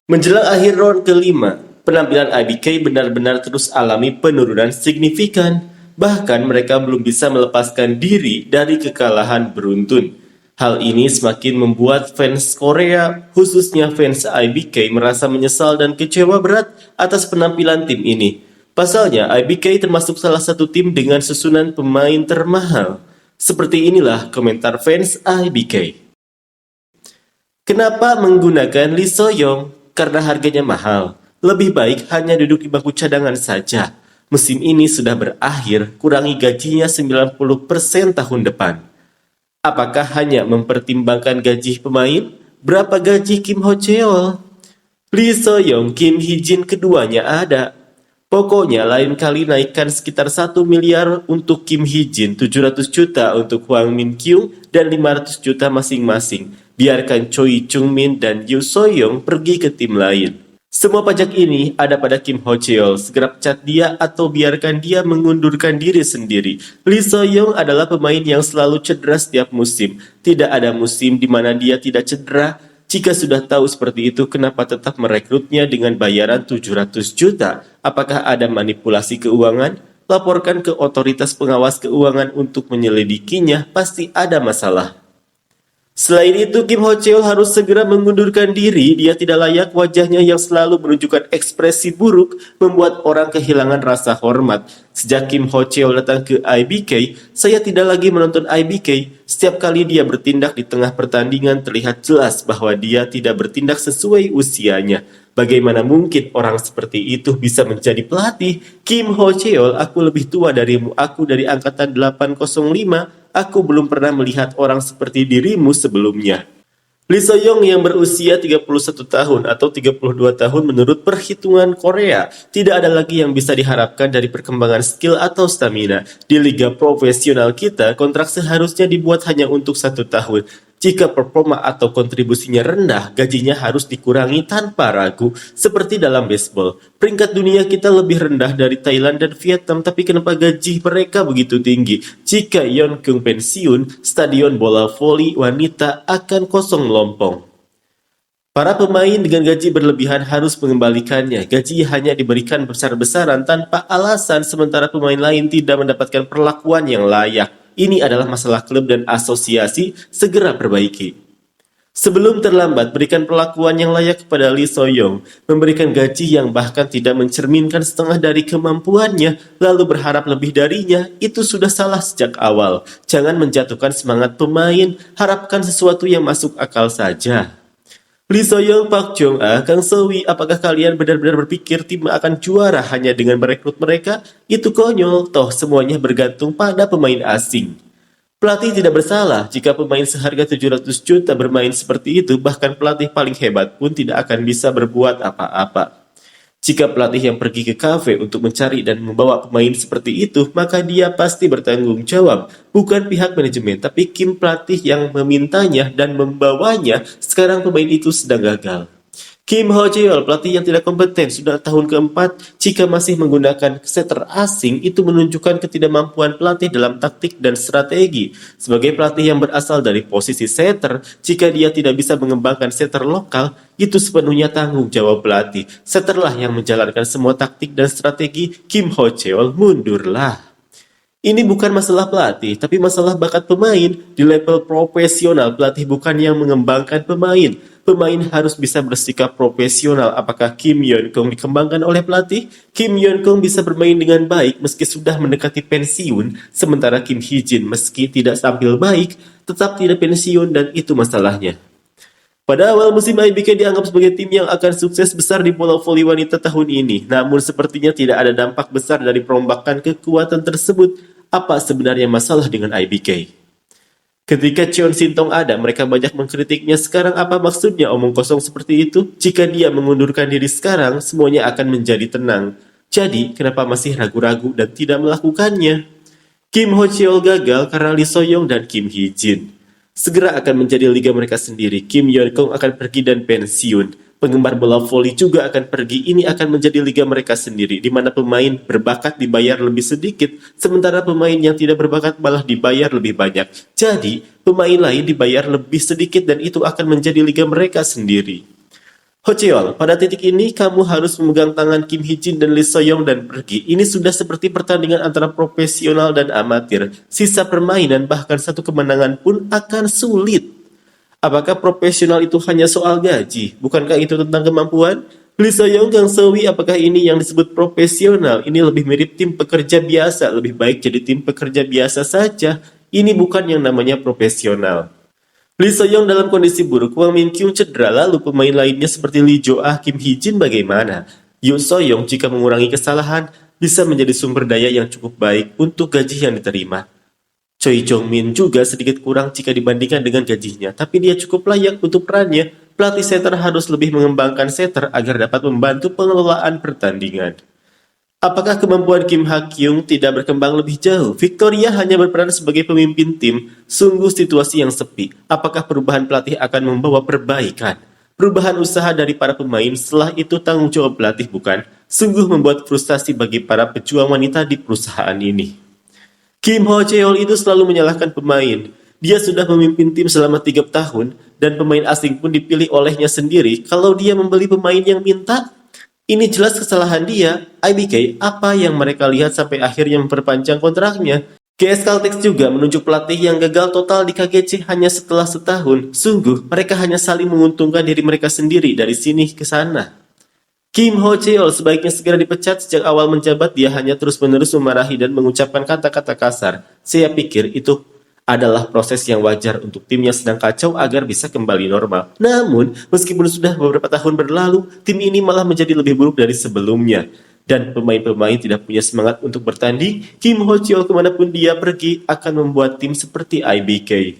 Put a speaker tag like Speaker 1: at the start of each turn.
Speaker 1: Menjelang akhir round kelima, penampilan IBK benar-benar terus alami penurunan signifikan. Bahkan mereka belum bisa melepaskan diri dari kekalahan beruntun. Hal ini semakin membuat fans Korea, khususnya fans IBK, merasa menyesal dan kecewa berat atas penampilan tim ini. Pasalnya, IBK termasuk salah satu tim dengan susunan pemain termahal. Seperti inilah komentar fans IBK. Kenapa menggunakan Lee So-young? Karena harganya mahal. Lebih baik hanya duduk di bangku cadangan saja. Musim ini sudah berakhir, kurangi gajinya 90% tahun depan. Apakah hanya mempertimbangkan gaji pemain? Berapa gaji Kim Ho-cheol? Lee So-young, Kim Hee-jin keduanya ada. Pokoknya lain kali naikkan sekitar 1 miliar untuk Kim Hee-jin, 700 juta untuk Hwang Min-kyung, dan 500 juta masing-masing. Biarkan Choi Chung-min dan Yoo So-young pergi ke tim lain. Semua pajak ini ada pada Kim Ho-cheol. Segera pecat dia atau biarkan dia mengundurkan diri sendiri. Lee So-young adalah pemain yang selalu cedera setiap musim. Tidak ada musim di mana dia tidak cedera. Jika sudah tahu seperti itu, kenapa tetap merekrutnya dengan bayaran 700 juta? Apakah ada manipulasi keuangan? Laporkan ke otoritas pengawas keuangan untuk menyelidikinya, pasti ada masalah. Selain itu, Kim Ho-cheol harus segera mengundurkan diri. Dia tidak layak, wajahnya yang selalu menunjukkan ekspresi buruk membuat orang kehilangan rasa hormat. Sejak Kim Ho-cheol datang ke IBK, saya tidak lagi menonton IBK. Setiap kali dia bertindak di tengah pertandingan terlihat jelas bahwa dia tidak bertindak sesuai usianya. Bagaimana mungkin orang seperti itu bisa menjadi pelatih? Kim Ho-cheol, aku lebih tua darimu, aku dari angkatan 805. Aku belum pernah melihat orang seperti dirimu sebelumnya. Lee So-young yang berusia 31 tahun atau 32 tahun menurut perhitungan Korea, tidak ada lagi yang bisa diharapkan dari perkembangan skill atau stamina. Di liga profesional kita, kontrak seharusnya dibuat hanya untuk 1 tahun. Jika performa atau kontribusinya rendah, gajinya harus dikurangi tanpa ragu, seperti dalam baseball. Peringkat dunia kita lebih rendah dari Thailand dan Vietnam, tapi kenapa gaji mereka begitu tinggi? Jika Yeon Keung pensiun, stadion bola voli wanita akan kosong melompong. Para pemain dengan gaji berlebihan harus mengembalikannya. Gaji hanya diberikan besar-besaran tanpa alasan, sementara pemain lain tidak mendapatkan perlakuan yang layak. Ini adalah masalah klub dan asosiasi, segera perbaiki. Sebelum terlambat, berikan perlakuan yang layak kepada Lee So-young. Memberikan gaji yang bahkan tidak mencerminkan setengah dari kemampuannya, lalu berharap lebih darinya, itu sudah salah sejak awal. Jangan menjatuhkan semangat pemain, harapkan sesuatu yang masuk akal saja. Lee So-young, Park Jong-a, Kang So-wi, apakah kalian benar-benar berpikir tim akan juara hanya dengan merekrut mereka? Itu konyol, toh semuanya bergantung pada pemain asing. Pelatih tidak bersalah jika pemain seharga 700 juta bermain seperti itu, bahkan pelatih paling hebat pun tidak akan bisa berbuat apa-apa. Jika pelatih yang pergi ke kafe untuk mencari dan membawa pemain seperti itu, maka dia pasti bertanggung jawab. Bukan pihak manajemen, tapi Kim pelatih yang memintanya dan membawanya. Sekarang pemain itu sedang gagal. Kim Ho-cheol, pelatih yang tidak kompeten, sudah tahun keempat. Jika masih menggunakan setter asing, itu menunjukkan ketidakmampuan pelatih dalam taktik dan strategi. Sebagai pelatih yang berasal dari posisi setter, jika dia tidak bisa mengembangkan setter lokal, itu sepenuhnya tanggung jawab pelatih. Setterlah yang menjalankan semua taktik dan strategi. Kim Ho-cheol, mundurlah. Ini bukan masalah pelatih, tapi masalah bakat pemain. Di level profesional, pelatih bukan yang mengembangkan pemain. Pemain harus bisa bersikap profesional. Apakah Kim Yeon-keung dikembangkan oleh pelatih? Kim Yeon-keung bisa bermain dengan baik meski sudah mendekati pensiun, sementara Kim Hee-jin meski tidak tampil baik, tetap tidak pensiun dan itu masalahnya. Pada awal musim, IBK dianggap sebagai tim yang akan sukses besar di bola voli wanita tahun ini. Namun sepertinya tidak ada dampak besar dari perombakan kekuatan tersebut. Apa sebenarnya masalah dengan IBK? Ketika Cheon Shin-tong ada, mereka banyak mengkritiknya. Sekarang apa maksudnya omong kosong seperti itu? Jika dia mengundurkan diri sekarang, semuanya akan menjadi tenang. Jadi, kenapa masih ragu-ragu dan tidak melakukannya? Kim Ho-cheol gagal karena Lee So-young dan Kim Hee-jin. Segera akan menjadi liga mereka sendiri. Kim Yeon-keung akan pergi dan pensiun. Penggemar bola voli juga akan pergi. Ini akan menjadi liga mereka sendiri, di mana pemain berbakat dibayar lebih sedikit, sementara pemain yang tidak berbakat malah dibayar lebih banyak. Jadi, pemain lain dibayar lebih sedikit dan itu akan menjadi liga mereka sendiri. Hocheol, pada titik ini kamu harus memegang tangan Kim Hee-jin dan Lee So-young dan pergi. Ini sudah seperti pertandingan antara profesional dan amatir. Sisa permainan bahkan satu kemenangan pun akan sulit. Apakah profesional itu hanya soal gaji? Bukankah itu tentang kemampuan? Lee So-young, Kang So-wi, apakah ini yang disebut profesional? Ini lebih mirip tim pekerja biasa. Lebih baik jadi tim pekerja biasa saja. Ini bukan yang namanya profesional. Lee So-young dalam kondisi buruk, Wang Min-kyung cedera, lalu pemain lainnya seperti Lee Jo-ah, Kim Hee-jin bagaimana? Yoo So-young jika mengurangi kesalahan bisa menjadi sumber daya yang cukup baik untuk gaji yang diterima. Choi Jong-min juga sedikit kurang jika dibandingkan dengan gajinya, tapi dia cukup layak untuk perannya. Pelatih setter harus lebih mengembangkan setter agar dapat membantu pengelolaan pertandingan. Apakah kemampuan Kim Ha-kyung tidak berkembang lebih jauh? Victoria hanya berperan sebagai pemimpin tim, sungguh situasi yang sepi. Apakah perubahan pelatih akan membawa perbaikan? Perubahan usaha dari para pemain setelah itu tanggung jawab pelatih bukan? Sungguh membuat frustasi bagi para pejuang wanita di perusahaan ini. Kim Ho-cheol itu selalu menyalahkan pemain. Dia sudah memimpin tim selama 3 tahun dan pemain asing pun dipilih olehnya sendiri. Kalau dia membeli pemain yang minta, ini jelas kesalahan dia. IBK, apa yang mereka lihat sampai akhirnya memperpanjang kontraknya? GS Caltex juga menunjuk pelatih yang gagal total di KGC hanya setelah setahun. Sungguh, mereka hanya saling menguntungkan diri mereka sendiri dari sini ke sana. Kim Ho-cheol sebaiknya segera dipecat. Sejak awal menjabat, dia hanya terus-menerus memarahi dan mengucapkan kata-kata kasar. Saya pikir itu adalah proses yang wajar untuk tim yang sedang kacau agar bisa kembali normal. Namun, meskipun sudah beberapa tahun berlalu, tim ini malah menjadi lebih buruk dari sebelumnya. Dan pemain-pemain tidak punya semangat untuk bertanding. Kim Ho-cheol kemanapun dia pergi akan membuat tim seperti IBK.